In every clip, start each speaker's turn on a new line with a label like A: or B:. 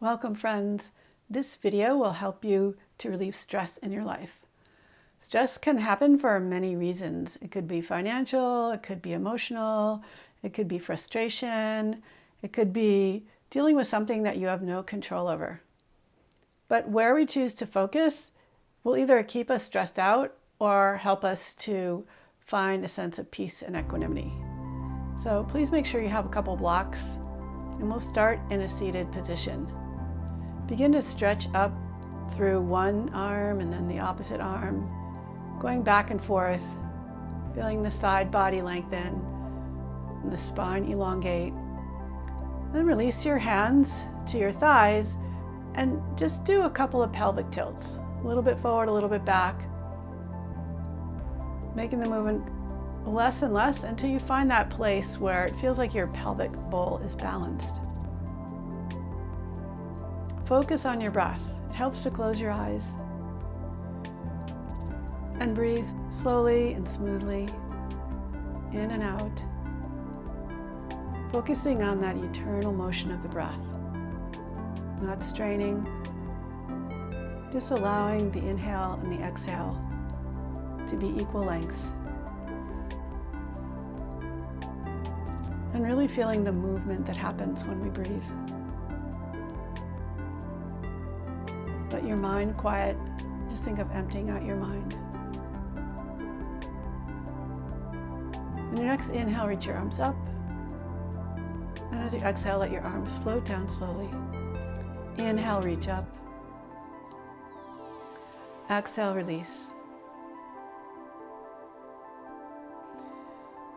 A: Welcome, friends. This video will help you to relieve stress in your life. Stress can happen for many reasons. It could be financial, it could be emotional, it could be frustration, it could be dealing with something that you have no control over. But where we choose to focus will either keep us stressed out or help us to find a sense of peace and equanimity. So please make sure you have a couple blocks, and we'll start in a seated position. Begin to stretch up through one arm and then the opposite arm, going back and forth, feeling the side body lengthen and the spine elongate. Then release your hands to your thighs and just do a couple of pelvic tilts, a little bit forward, a little bit back, making the movement less and less until you find that place where it feels like your pelvic bowl is balanced. Focus on your breath. It helps to close your eyes and breathe slowly and smoothly in and out, focusing on that eternal motion of the breath, not straining, just allowing the inhale and the exhale to be equal lengths, and really feeling the movement that happens when we breathe. Let your mind quiet. Just think of emptying out your mind. On your next inhale, reach your arms up. And as you exhale, let your arms float down slowly. Inhale, reach up. Exhale, release.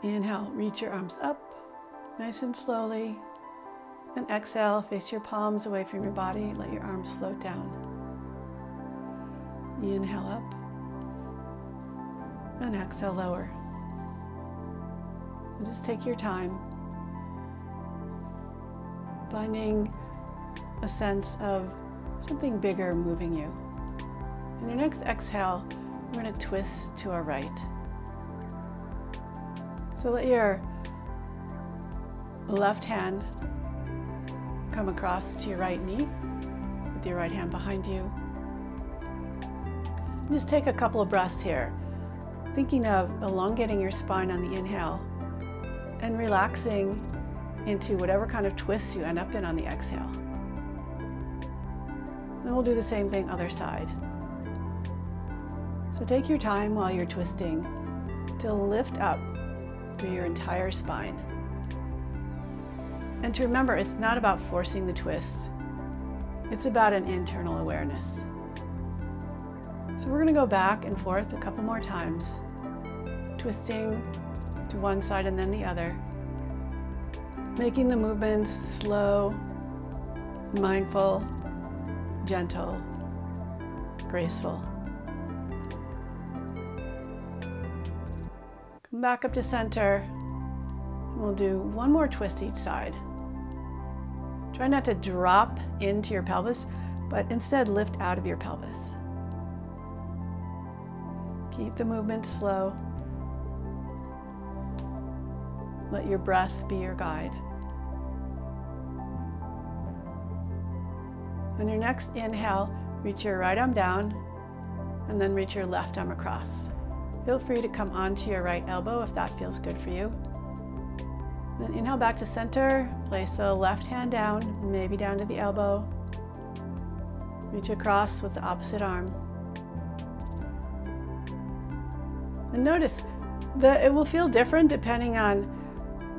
A: Inhale, reach your arms up, nice and slowly. And exhale, face your palms away from your body. Let your arms float down. Inhale up and exhale lower. And just take your time, finding a sense of something bigger moving you. On your next exhale, we're going to twist to our right. So let your left hand come across to your right knee with your right hand behind you. Just take a couple of breaths here, thinking of elongating your spine on the inhale and relaxing into whatever kind of twists you end up in on the exhale. Then we'll do the same thing other side. So take your time while you're twisting to lift up through your entire spine. And to remember, it's not about forcing the twist. It's about an internal awareness. So we're going to go back and forth a couple more times, twisting to one side and then the other, making the movements slow, mindful, gentle, graceful. Come back up to center. We'll do one more twist each side. Try not to drop into your pelvis, but instead lift out of your pelvis. Keep the movement slow. Let your breath be your guide. On your next inhale, reach your right arm down and then reach your left arm across. Feel free to come onto your right elbow if that feels good for you. Then inhale back to center, place the left hand down, maybe down to the elbow. Reach across with the opposite arm. And notice that it will feel different depending on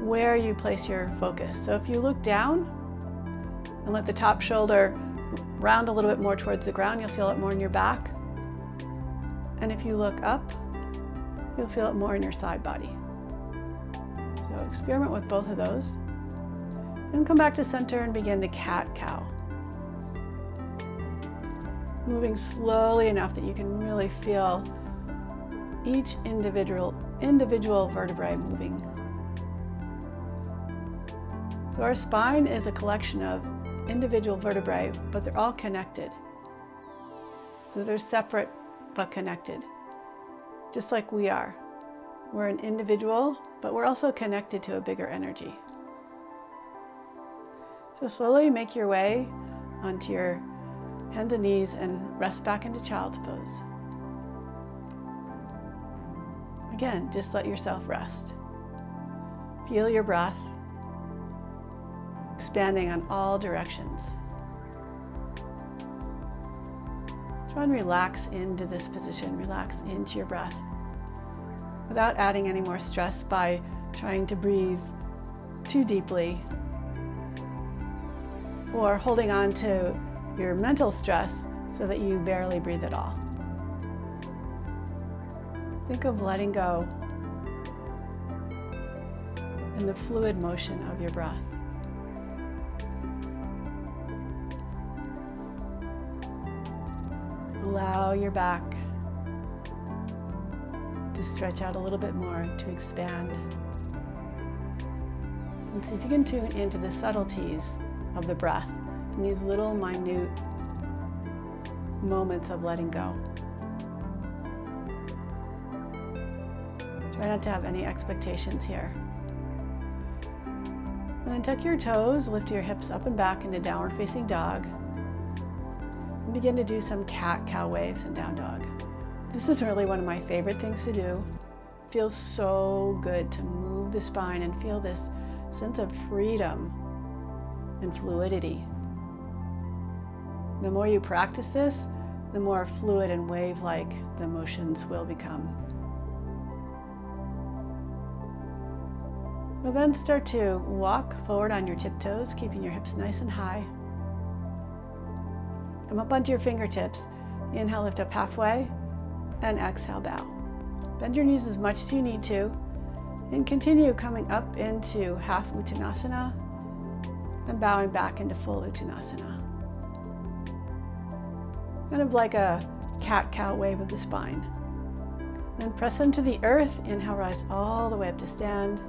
A: where you place your focus. So if you look down and let the top shoulder round a little bit more towards the ground, you'll feel it more in your back. And if you look up, you'll feel it more in your side body. So experiment with both of those. Then come back to center and begin to cat-cow. Moving slowly enough that you can really feel each individual vertebrae moving. So our spine is a collection of individual vertebrae, but they're all connected. So they're separate but connected, just like we are. We're an individual, but we're also connected to a bigger energy. So slowly make your way onto your hands and knees and rest back into child's pose. Again, just let yourself rest. Feel your breath expanding on all directions. Try and relax into this position, relax into your breath without adding any more stress by trying to breathe too deeply or holding on to your mental stress so that you barely breathe at all. Think of letting go in the fluid motion of your breath. Allow your back to stretch out a little bit more, to expand. And see if you can tune into the subtleties of the breath in these little minute moments of letting go. Try not to have any expectations here. And then tuck your toes, lift your hips up and back into downward facing dog. And begin to do some cat-cow waves in down dog. This is really one of my favorite things to do. It feels so good to move the spine and feel this sense of freedom and fluidity. The more you practice this, the more fluid and wave-like the motions will become. You'll then start to walk forward on your tiptoes, keeping your hips nice and high. Come up onto your fingertips. Inhale, lift up halfway, and exhale, bow. Bend your knees as much as you need to, and continue coming up into half Uttanasana and bowing back into full Uttanasana. Kind of like a cat-cow wave of the spine. Then press into the earth. Inhale, rise all the way up to stand.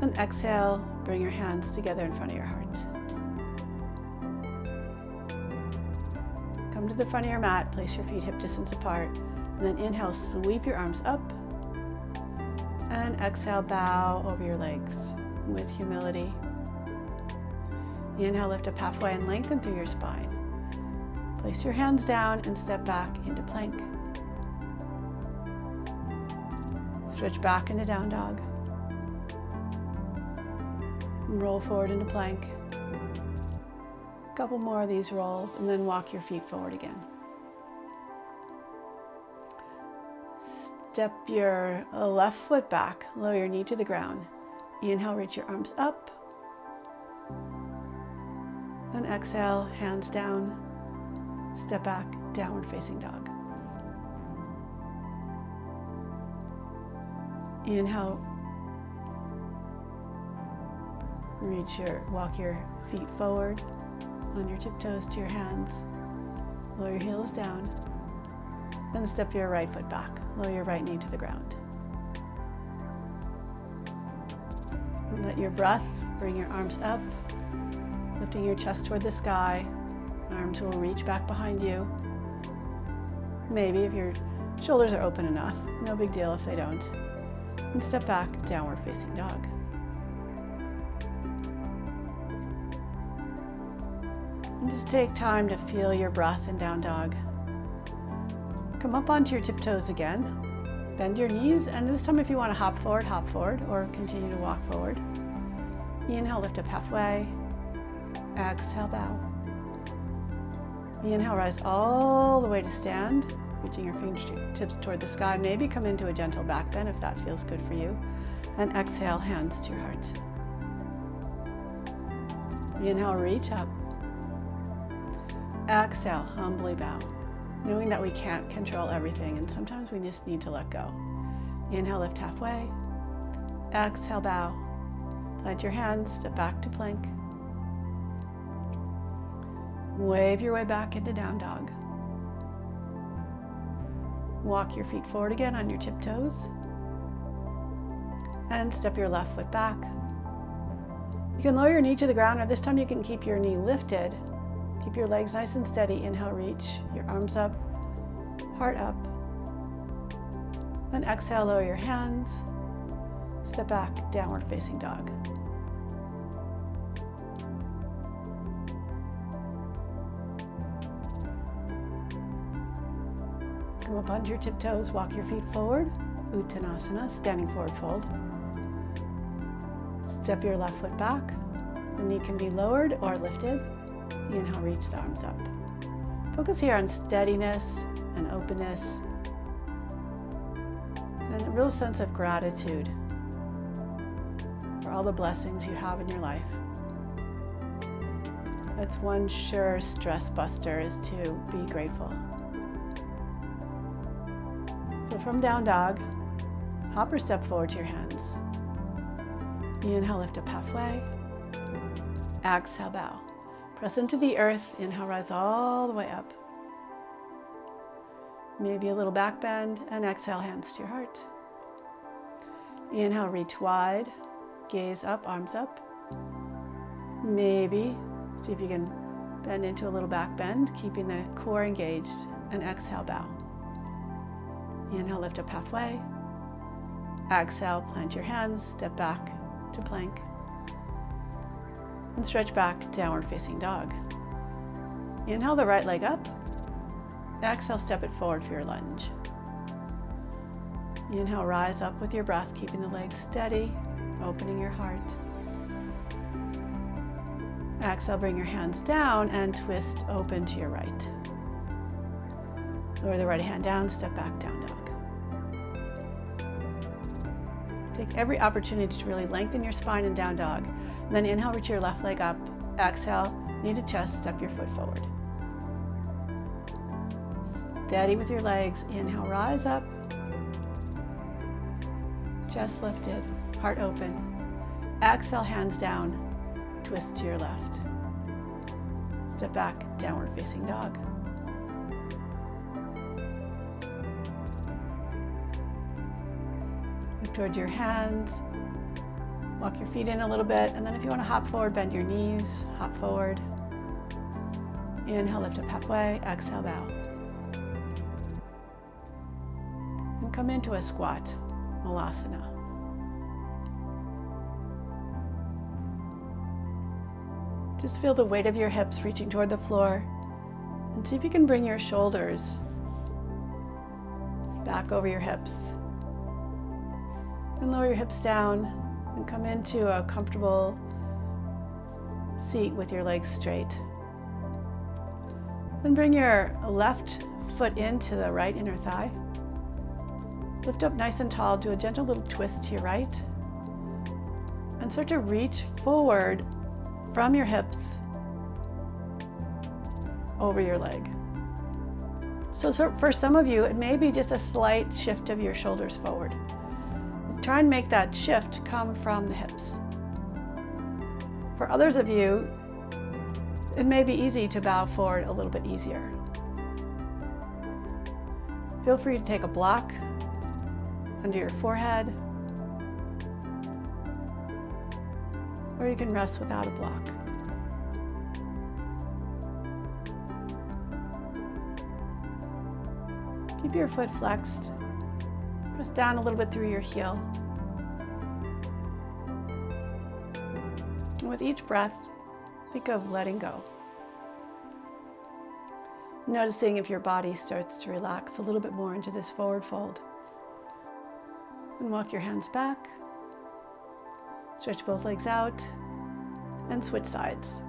A: And exhale, bring your hands together in front of your heart. Come to the front of your mat, place your feet hip distance apart, and then inhale, sweep your arms up, and exhale, bow over your legs with humility. Inhale, lift up halfway and lengthen through your spine. Place your hands down and step back into plank. Stretch back into down dog. And roll forward into plank. A couple more of these rolls, and then walk your feet forward again. Step your left foot back, lower your knee to the ground. Inhale, reach your arms up. And exhale, hands down. Step back, downward facing dog. Inhale, walk your feet forward on your tiptoes to your hands. Lower your heels down. Then step your right foot back. Lower your right knee to the ground. And let your breath bring your arms up, lifting your chest toward the sky. Arms will reach back behind you. Maybe if your shoulders are open enough. No big deal if they don't. And step back, downward facing dog. And just take time to feel your breath in down dog. Come up onto your tiptoes again. Bend your knees, and this time if you want to hop forward, or continue to walk forward. Inhale, lift up halfway. Exhale, bow. Inhale, rise all the way to stand, reaching your fingertips toward the sky. Maybe come into a gentle back bend if that feels good for you. And exhale, hands to your heart. Inhale, reach up. Exhale, humbly bow, knowing that we can't control everything and sometimes we just need to let go. Inhale, lift halfway. Exhale, bow. Plant your hands, step back to plank. Wave your way back into down dog. Walk your feet forward again on your tiptoes. And step your left foot back. You can lower your knee to the ground, or this time you can keep your knee lifted. Keep your legs nice and steady. Inhale, reach your arms up, heart up. Then exhale, lower your hands. Step back, downward facing dog. Come up onto your tiptoes, walk your feet forward. Uttanasana, standing forward fold. Step your left foot back. The knee can be lowered or lifted. Inhale, reach the arms up. Focus here on steadiness and openness and a real sense of gratitude for all the blessings you have in your life. That's one sure stress buster, is to be grateful. So from down dog, hop or step forward to your hands. Inhale, lift up halfway. Exhale, bow. Press into the earth. Inhale, rise all the way up. Maybe a little back bend, and exhale, hands to your heart. Inhale, reach wide. Gaze up, arms up. Maybe see if you can bend into a little back bend, keeping the core engaged, and exhale, bow. Inhale, lift up halfway. Exhale, plant your hands, step back to plank. And stretch back, downward facing dog. Inhale the right leg up. Exhale, step it forward for your lunge. Inhale, rise up with your breath, keeping the legs steady, opening your heart. Exhale, bring your hands down and twist open to your right. Lower the right hand down, step back, down dog. Take every opportunity to really lengthen your spine in down dog. Then inhale, reach your left leg up. Exhale, knee to chest, step your foot forward. Steady with your legs. Inhale, rise up. Chest lifted, heart open. Exhale, hands down, twist to your left. Step back, downward facing dog. Look towards your hands. Walk your feet in a little bit, and then if you want to hop forward, bend your knees, hop forward. Inhale, lift up halfway. Exhale, bow. And come into a squat, Malasana. Just feel the weight of your hips reaching toward the floor, and see if you can bring your shoulders back over your hips. And lower your hips down and come into a comfortable seat with your legs straight. Then bring your left foot into the right inner thigh. Lift up nice and tall, do a gentle little twist to your right, and start to reach forward from your hips over your leg. So for some of you, it may be just a slight shift of your shoulders forward. Try and make that shift come from the hips. For others of you, it may be easy to bow forward a little bit easier. Feel free to take a block under your forehead, or you can rest without a block. Keep your foot flexed. Press down a little bit through your heel. And with each breath, think of letting go. Noticing if your body starts to relax a little bit more into this forward fold. And walk your hands back. Stretch both legs out and switch sides.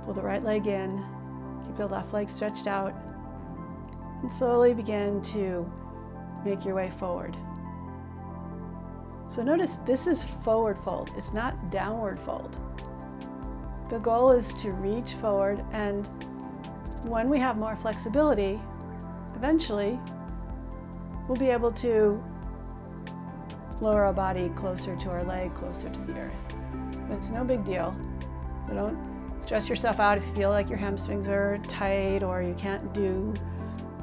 A: Pull the right leg in, keep the left leg stretched out, and slowly begin to make your way forward. So notice this is forward fold, it's not downward fold. The goal is to reach forward, and when we have more flexibility, eventually we'll be able to lower our body closer to our leg, closer to the earth. But it's no big deal. So don't stress yourself out if you feel like your hamstrings are tight or you can't do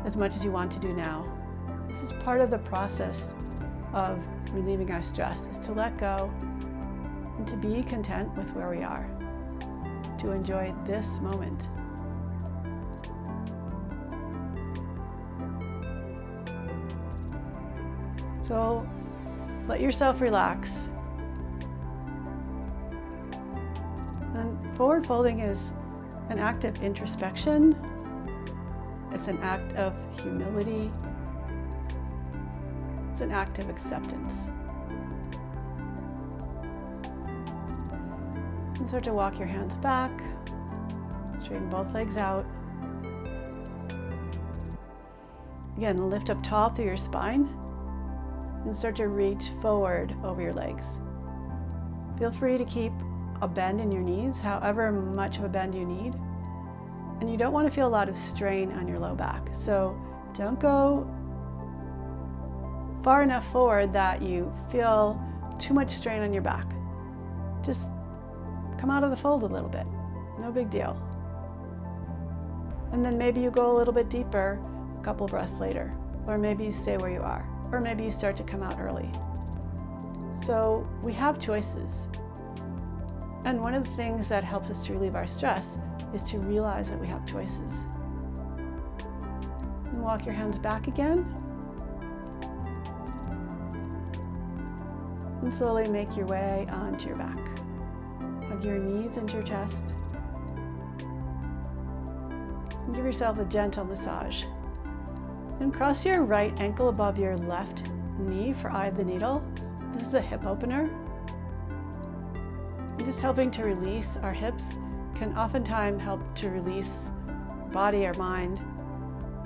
A: as much as you want to do now. This is part of the process of relieving our stress, is to let go and to be content with where we are, to enjoy this moment. So let yourself relax. And forward folding is an act of introspection. It's an act of humility. It's an act of acceptance. And start to walk your hands back. Straighten both legs out. Again, lift up tall through your spine and start to reach forward over your legs. Feel free to keep a bend in your knees, however much of a bend you need. And you don't want to feel a lot of strain on your low back. So don't go far enough forward that you feel too much strain on your back. Just come out of the fold a little bit. No big deal. And then maybe you go a little bit deeper a couple breaths later, or maybe you stay where you are, or maybe you start to come out early. So we have choices. And one of the things that helps us to relieve our stress is to realize that we have choices. And walk your hands back again. And slowly make your way onto your back. Hug your knees into your chest. And give yourself a gentle massage. And cross your right ankle above your left knee for eye of the needle. This is a hip opener. And just helping to release our hips can oftentimes help to release body or mind.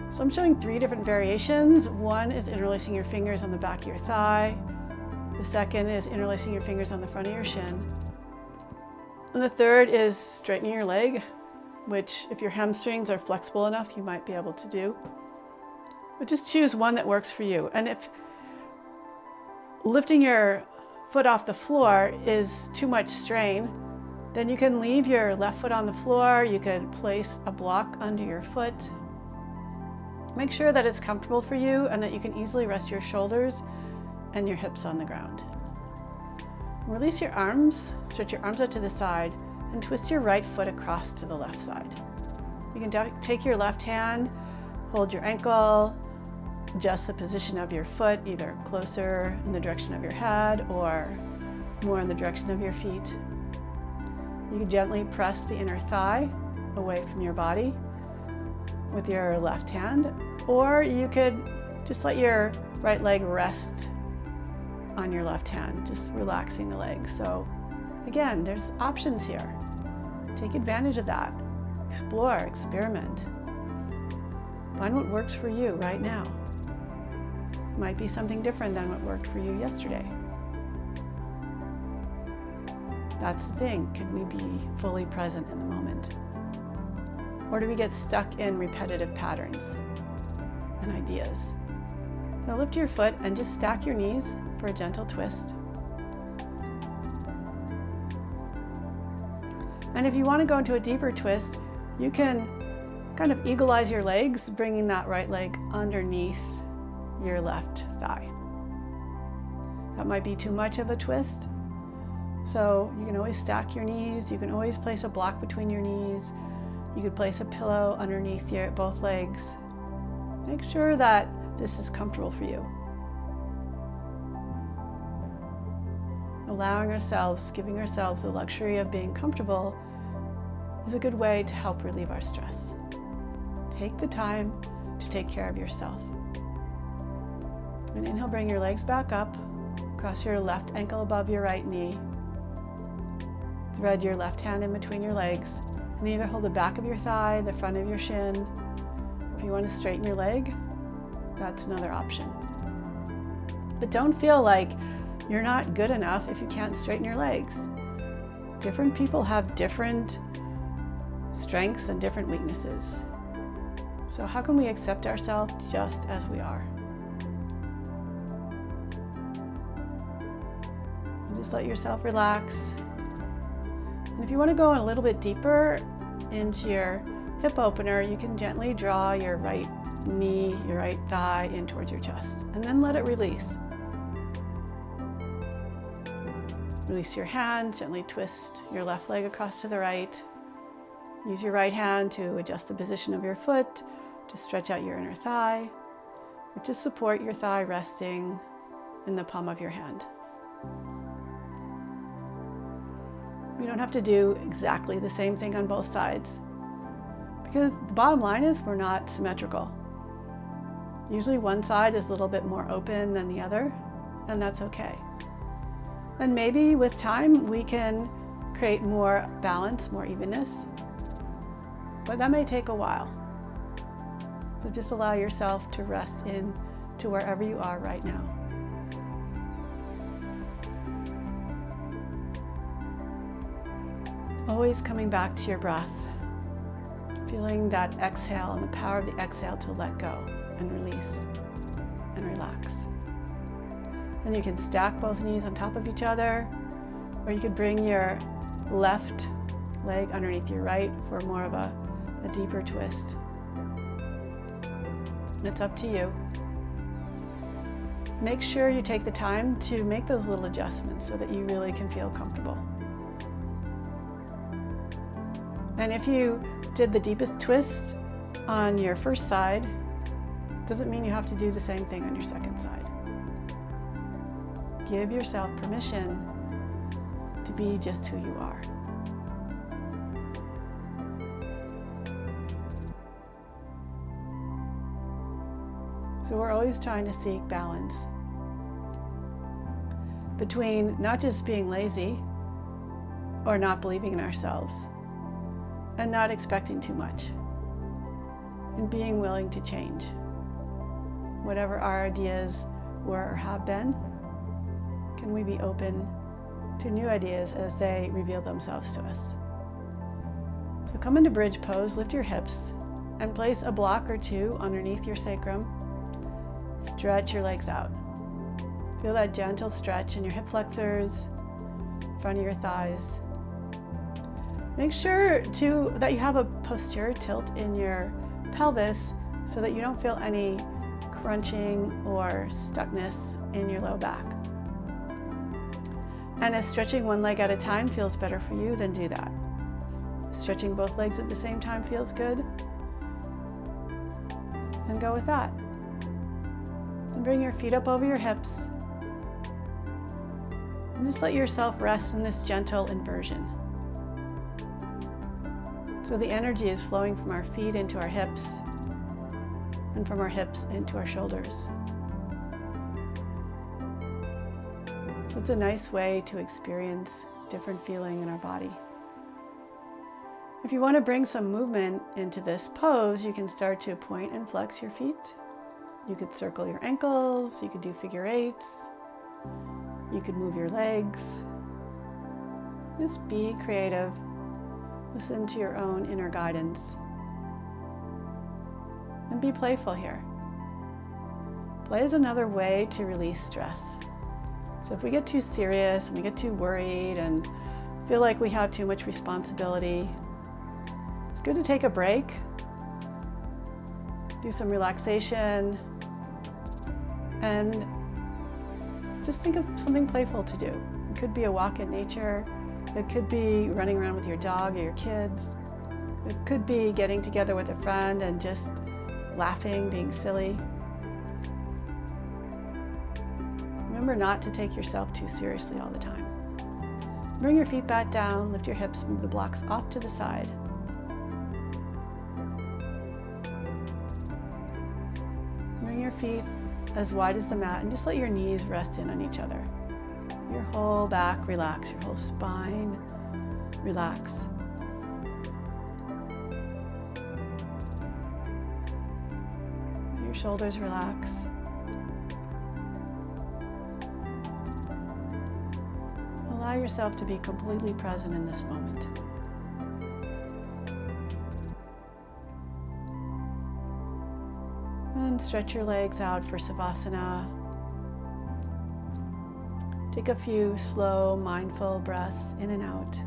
A: So I'm showing 3 different variations. One is interlacing your fingers on the back of your thigh. The second is interlacing your fingers on the front of your shin. And the third is straightening your leg, which if your hamstrings are flexible enough, you might be able to do. But just choose one that works for you. And if lifting your foot off the floor is too much strain, then you can leave your left foot on the floor. You could place a block under your foot. Make sure that it's comfortable for you and that you can easily rest your shoulders and your hips on the ground. Release your arms, stretch your arms out to the side, and twist your right foot across to the left side. You can take your left hand, hold your ankle, adjust the position of your foot, either closer in the direction of your head or more in the direction of your feet. You can gently press the inner thigh away from your body with your left hand, or you could just let your right leg rest on your left hand, just relaxing the leg. So again, there's options here. Take advantage of that. Explore, experiment. Find what works for you right now. It might be something different than what worked for you yesterday. That's the thing. Can we be fully present in the moment? Or do we get stuck in repetitive patterns and ideas? Now lift your foot and just stack your knees for a gentle twist. And if you want to go into a deeper twist, you can kind of eagle-eyes your legs, bringing that right leg underneath your left thigh. That might be too much of a twist. So you can always stack your knees. You can always place a block between your knees. You could place a pillow underneath both legs. Make sure that this is comfortable for you. Allowing ourselves, giving ourselves the luxury of being comfortable is a good way to help relieve our stress. Take the time to take care of yourself. And inhale, bring your legs back up, cross your left ankle above your right knee, thread your left hand in between your legs, and either hold the back of your thigh, the front of your shin. If you want to straighten your leg, that's another option. But don't feel like you're not good enough if you can't straighten your legs. Different people have different strengths and different weaknesses. So how can we accept ourselves just as we are? And just let yourself relax. And if you want to go a little bit deeper into your hip opener, you can gently draw your right knee, your right thigh in towards your chest, and then let it release. Release your hand, gently twist your left leg across to the right. Use your right hand to adjust the position of your foot, to stretch out your inner thigh, or to support your thigh resting in the palm of your hand. We don't have to do exactly the same thing on both sides, because the bottom line is we're not symmetrical. Usually one side is a little bit more open than the other, and that's okay. And maybe with time we can create more balance, more evenness, but that may take a while. So just allow yourself to rest in to wherever you are right now. Always coming back to your breath, feeling that exhale and the power of the exhale to let go and release and relax. And you can stack both knees on top of each other, or you could bring your left leg underneath your right for more of a deeper twist. It's up to you. Make sure you take the time to make those little adjustments so that you really can feel comfortable. And if you did the deepest twist on your first side, doesn't mean you have to do the same thing on your second side. Give yourself permission to be just who you are. So we're always trying to seek balance between not just being lazy or not believing in ourselves and not expecting too much, and being willing to change. Whatever our ideas were or have been, can we be open to new ideas as they reveal themselves to us? So come into bridge pose, lift your hips, and place a block or two underneath your sacrum. Stretch your legs out. Feel that gentle stretch in your hip flexors, front of your thighs. Make sure too that you have a posterior tilt in your pelvis so that you don't feel any crunching or stuckness in your low back. And if stretching one leg at a time feels better for you, then do that. Stretching both legs at the same time feels good, then go with that. And bring your feet up over your hips. And just let yourself rest in this gentle inversion. So the energy is flowing from our feet into our hips, and from our hips into our shoulders. So it's a nice way to experience different feeling in our body. If you want to bring some movement into this pose, you can start to point and flex your feet. You could circle your ankles, you could do figure eights, you could move your legs. Just be creative. Listen to your own inner guidance. And be playful here. Play is another way to release stress. So if we get too serious and we get too worried and feel like we have too much responsibility, it's good to take a break, do some relaxation, and just think of something playful to do. It could be a walk in nature. It could be running around with your dog or your kids. It could be getting together with a friend and just laughing, being silly. Remember not to take yourself too seriously all the time. Bring your feet back down, lift your hips, move the blocks off to the side. Bring your feet as wide as the mat and just let your knees rest in on each other. Your whole back relax, your whole spine relax. Your shoulders relax. Allow yourself to be completely present in this moment. And stretch your legs out for Savasana. Take a few slow, mindful breaths in and out.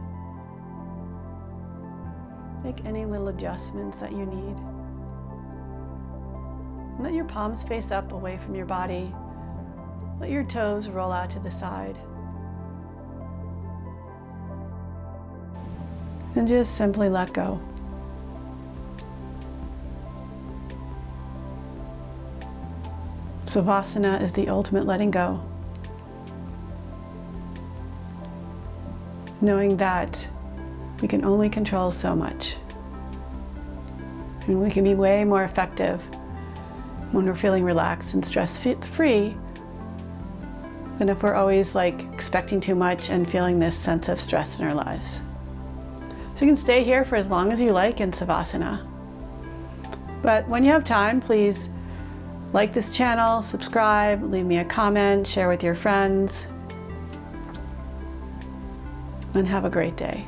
A: Make any little adjustments that you need. Let your palms face up away from your body. Let your toes roll out to the side. And just simply let go. Savasana is the ultimate letting go. Knowing that we can only control so much. And we can be way more effective when we're feeling relaxed and stress-free than if we're always like expecting too much and feeling this sense of stress in our lives. So you can stay here for as long as you like in Savasana. But when you have time, please like this channel, subscribe, leave me a comment, share with your friends, and have a great day.